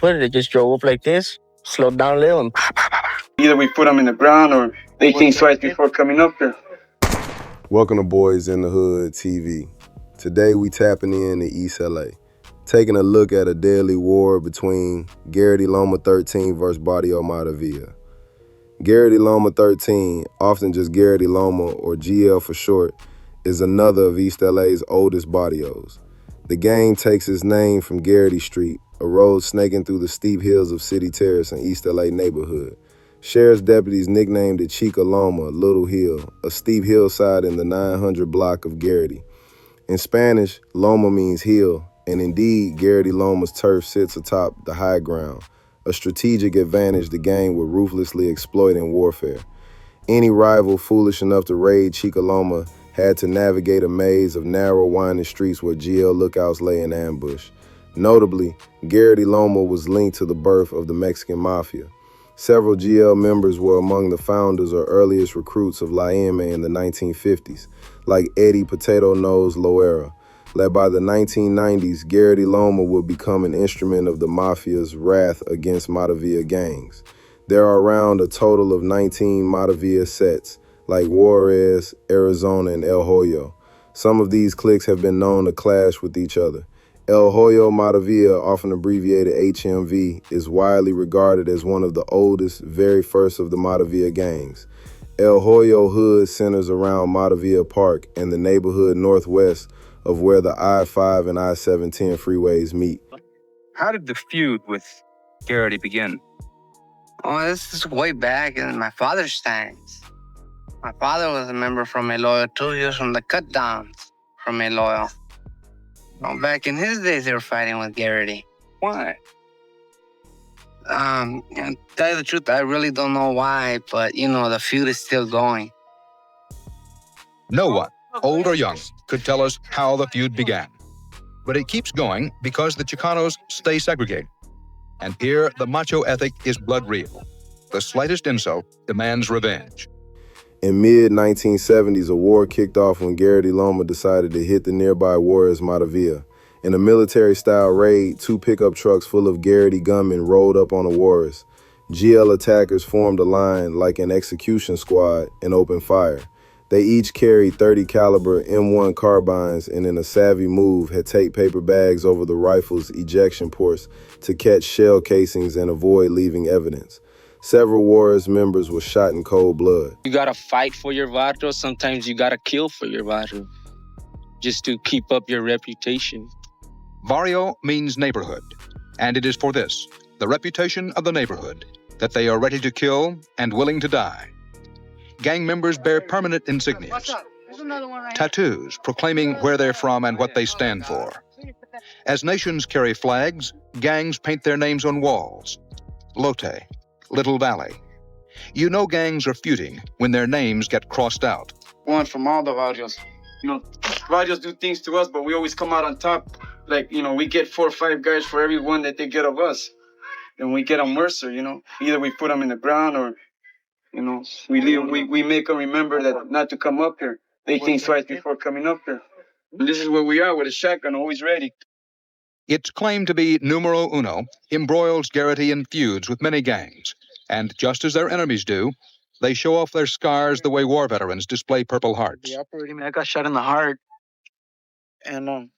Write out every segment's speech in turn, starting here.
put it. They just drove up like this, slowed down a little, and either we put them in the ground or they think twice before coming up there. Welcome to Boys in the Hood TV. Today we tapping in to East LA, taking a look at a deadly war between Garrity Loma 13 versus Barrio Maravilla. Garrity Loma 13, often just Garrity Loma or GL for short, is another of East LA's oldest barrios. The gang takes its name from Geraghty Street, a road snaking through the steep hills of City Terrace in East LA neighborhood. Sheriff's deputies nicknamed it Chica Loma, Little Hill, a steep hillside in the 900 block of Geraghty. In Spanish, Loma means hill, and indeed, Garrity Loma's turf sits atop the high ground, a strategic advantage the gang would ruthlessly exploit in warfare. Any rival foolish enough to raid Chica Loma had to navigate a maze of narrow, winding streets where GL lookouts lay in ambush. Notably, Garrity Loma was linked to the birth of the Mexican Mafia. Several GL members were among the founders or earliest recruits of La M in the 1950s, like Eddie Potato Nose Loera. Led by the 1990s, Garrity Loma would become an instrument of the Mafia's wrath against Maravilla gangs. There are around a total of 19 Maravilla sets, like Juarez, Arizona, and El Hoyo. Some of these cliques have been known to clash with each other. El Hoyo Maravilla, often abbreviated HMV, is widely regarded as one of the oldest, very first of the Maravilla gangs. El Hoyo Hood centers around Maravilla Park and the neighborhood northwest of where the I-5 and I-710 freeways meet. How did the feud with Geraghty begin? Oh, this is way back in my father's times. My father was a member from Eloyo, 2 years from the cut downs from Eloyo. Well, back in his days, they were fighting with Geraghty. Why? And to tell you the truth, I really don't know why, but, you know, the feud is still going. No one, old or young, could tell us how the feud began. But it keeps going because the Chicanos stay segregated. And here, the macho ethic is blood real. The slightest insult demands revenge. In mid-1970s, a war kicked off when Garrity Loma decided to hit the nearby Juarez Maravilla. In a military-style raid, 2 pickup trucks full of Geraghty gunmen rolled up on the Juarez. GL attackers formed a line like an execution squad and opened fire. They each carried 30 caliber M1 carbines and in a savvy move had taped paper bags over the rifle's ejection ports to catch shell casings and avoid leaving evidence. Several Juarez members were shot in cold blood. You gotta fight for your barrio. Sometimes you gotta kill for your barrio, just to keep up your reputation. Barrio means neighborhood, and it is for this, the reputation of the neighborhood, that they are ready to kill and willing to die. Gang members bear permanent insignias, tattoos proclaiming where they're from and what they stand for. As nations carry flags, gangs paint their names on walls. Lote, Little Valley. You know gangs are feuding when their names get crossed out. One from all the barrios. You know, barrios do things to us, but we always come out on top. Like, you know, we get 4 or 5 guys for every one that they get of us. And we get them worse, you know. Either we put them in the ground or, you know, we make them remember that not to come up here. They think twice before coming up here. And this is where we are with a shotgun, always ready. It's claimed to be numero uno, embroils Geraghty in feuds with many gangs. And just as their enemies do, they show off their scars the way war veterans display Purple Hearts. Yeah, I got shot in the heart. And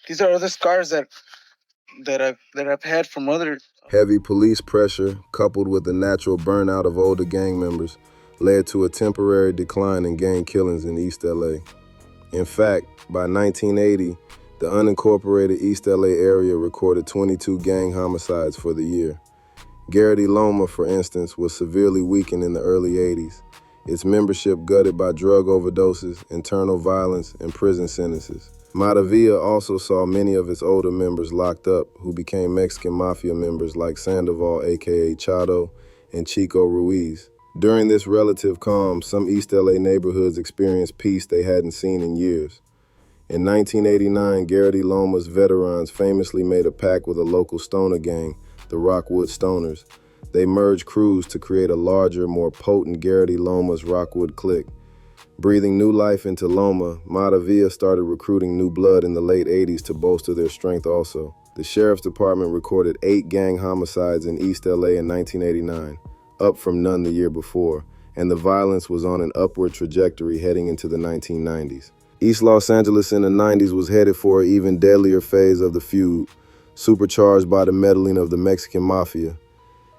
these are other scars that I've had from other... Heavy police pressure, coupled with the natural burnout of older gang members, led to a temporary decline in gang killings in East LA. In fact, by 1980, the unincorporated East LA area recorded 22 gang homicides for the year. Garrity Loma, for instance, was severely weakened in the early 80s, its membership gutted by drug overdoses, internal violence, and prison sentences. Maravilla also saw many of its older members locked up who became Mexican Mafia members like Sandoval, aka Chado, and Chico Ruiz. During this relative calm, some East LA neighborhoods experienced peace they hadn't seen in years. In 1989, Garrity Loma's veterans famously made a pact with a local stoner gang, the Rockwood Stoners. They merged crews to create a larger, more potent Garrity Loma's Rockwood clique. Breathing new life into Loma, Maravilla started recruiting new blood in the late 80s to bolster their strength also. The sheriff's department recorded 8 gang homicides in East LA in 1989, up from none the year before, and the violence was on an upward trajectory heading into the 1990s. East Los Angeles in the 90s was headed for an even deadlier phase of the feud, supercharged by the meddling of the Mexican Mafia.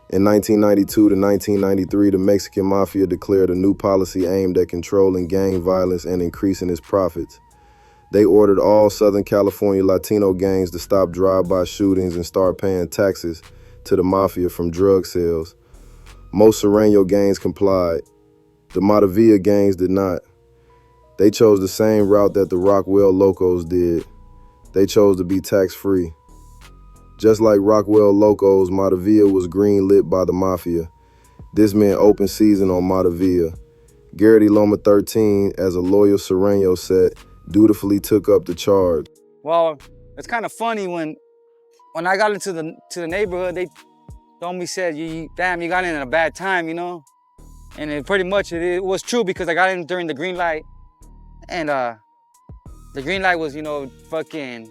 In 1992 to 1993, the Mexican Mafia declared a new policy aimed at controlling gang violence and increasing its profits. They ordered all Southern California Latino gangs to stop drive-by shootings and start paying taxes to the Mafia from drug sales. Most Serrano gangs complied. The Maravilla gangs did not. They chose the same route that the Rockwell Locos did. They chose to be tax-free. Just like Rockwell Locos, Maravilla was green-lit by the Mafia. This meant open season on Maravilla. Garrity Loma 13, as a loyal Serrano set, dutifully took up the charge. Well, it's kind of funny when I got into the neighborhood, they told me, said, damn, you got in at a bad time, you know? And it pretty much, it was true because I got in during the green light. And the green light was, you know, fucking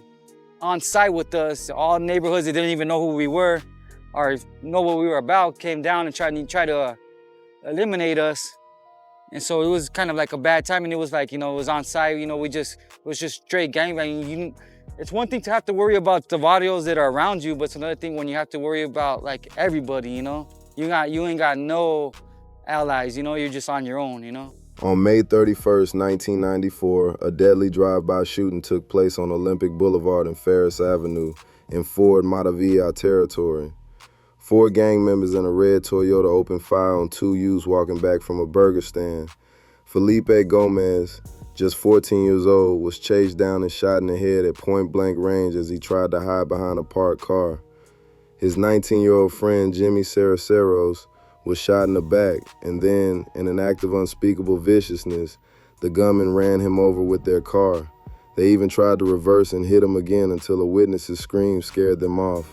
on site with us. All neighborhoods that didn't even know who we were or know what we were about came down and tried to eliminate us. And so it was kind of like a bad time, and it was like, you know, it was on site, you know, it was just straight gangbanging. It's one thing to have to worry about the barrios that are around you, but it's another thing when you have to worry about like everybody, you know? You ain't got no allies, you know, you're just on your own, you know? On May 31st, 1994, a deadly drive-by shooting took place on Olympic Boulevard and Ferris Avenue in Ford Maravilla territory. 4 gang members in a red Toyota opened fire on 2 youths walking back from a burger stand. Felipe Gomez, just 14 years old, was chased down and shot in the head at point-blank range as he tried to hide behind a parked car. His 19-year-old friend, Jimmy Saraceros, was shot in the back, and then, in an act of unspeakable viciousness, the gunmen ran him over with their car. They even tried to reverse and hit him again until a witness's scream scared them off.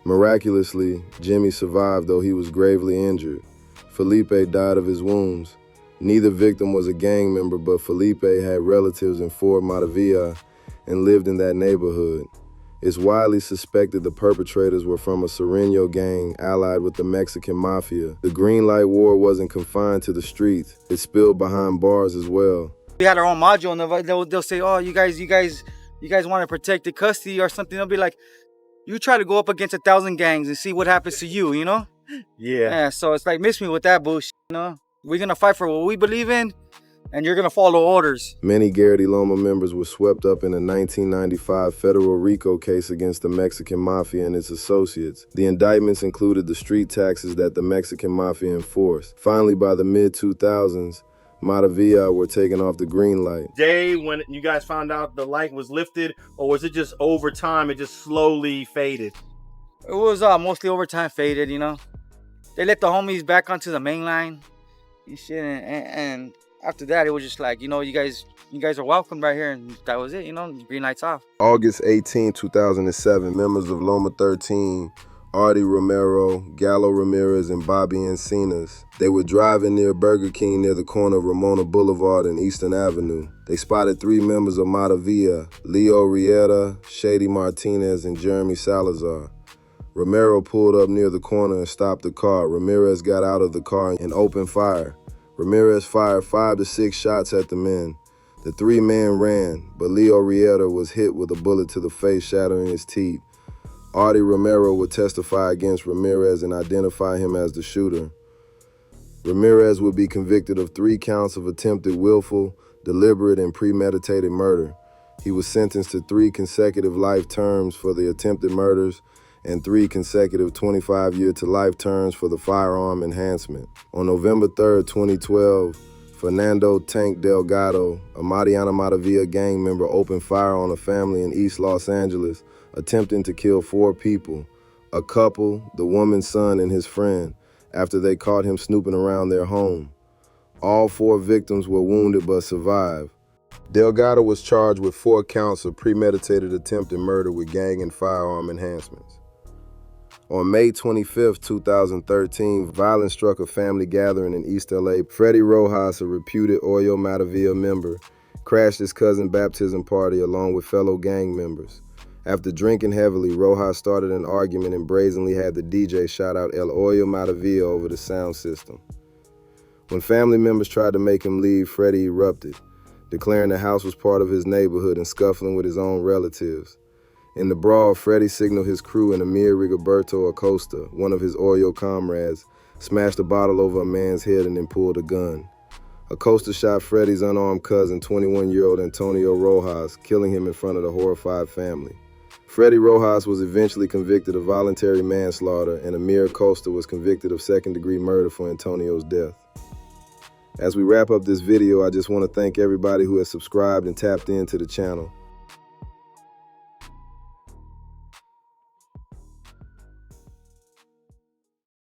Miraculously, Jimmy survived, though he was gravely injured. Felipe died of his wounds. Neither victim was a gang member, but Felipe had relatives in Fort Maravilla and lived in that neighborhood. It's widely suspected the perpetrators were from a Serrano gang allied with the Mexican Mafia. The Green Light War wasn't confined to the streets. It spilled behind bars as well. We had our own module, and they'll say, oh, you guys want to protect the custody or something. They'll be like, you try to go up against 1,000 gangs and see what happens to you, you know? Yeah, so it's like, miss me with that bullshit, you know? We're going to fight for what we believe in, and you're going to follow orders. Many Garrity Loma members were swept up in a 1995 federal RICO case against the Mexican Mafia and its associates. The indictments included the street taxes that the Mexican Mafia enforced. Finally, by the mid-2000s, Maravilla were taken off the green light. Day when you guys found out the light was lifted, or was it just over time, it just slowly faded? It was mostly over time faded, you know? They let the homies back onto the main line and shit, and after that, it was just like, you know, you guys are welcome right here, and that was it, you know, green lights off. August 18, 2007, members of Loma 13, Artie Romero, Gallo Ramirez, and Bobby Encinas, they were driving near Burger King near the corner of Ramona Boulevard and Eastern Avenue. They spotted 3 members of Maravilla, Leo Riera, Shady Martinez, and Jeremy Salazar. Romero pulled up near the corner and stopped the car. Ramirez got out of the car and opened fire. Ramirez fired 5 to 6 shots at the men. The 3 men ran, but Leo Riera was hit with a bullet to the face, shattering his teeth. Artie Romero would testify against Ramirez and identify him as the shooter. Ramirez would be convicted of 3 counts of attempted willful, deliberate, and premeditated murder. He was sentenced to 3 consecutive life terms for the attempted murders and 3 consecutive 25-year to life terms for the firearm enhancement. On November 3rd, 2012, Fernando Tank Delgado, a Mariana Maravilla gang member, opened fire on a family in East Los Angeles, attempting to kill 4 people, a couple, the woman's son, and his friend, after they caught him snooping around their home. All 4 victims were wounded but survived. Delgado was charged with 4 counts of premeditated attempted murder with gang and firearm enhancements. On May 25, 2013, violence struck a family gathering in East LA. Freddie Rojas, a reputed Oyo Maravilla member, crashed his cousin's baptism party along with fellow gang members. After drinking heavily, Rojas started an argument and brazenly had the DJ shout out El Barrio Maravilla over the sound system. When family members tried to make him leave, Freddie erupted, declaring the house was part of his neighborhood and scuffling with his own relatives. In the brawl, Freddie signaled his crew and Amir Rigoberto Acosta, one of his Oreo comrades, smashed a bottle over a man's head and then pulled a gun. Acosta shot Freddie's unarmed cousin, 21-year-old Antonio Rojas, killing him in front of the horrified family. Freddie Rojas was eventually convicted of voluntary manslaughter, and Amir Acosta was convicted of second-degree murder for Antonio's death. As we wrap up this video, I just want to thank everybody who has subscribed and tapped into the channel.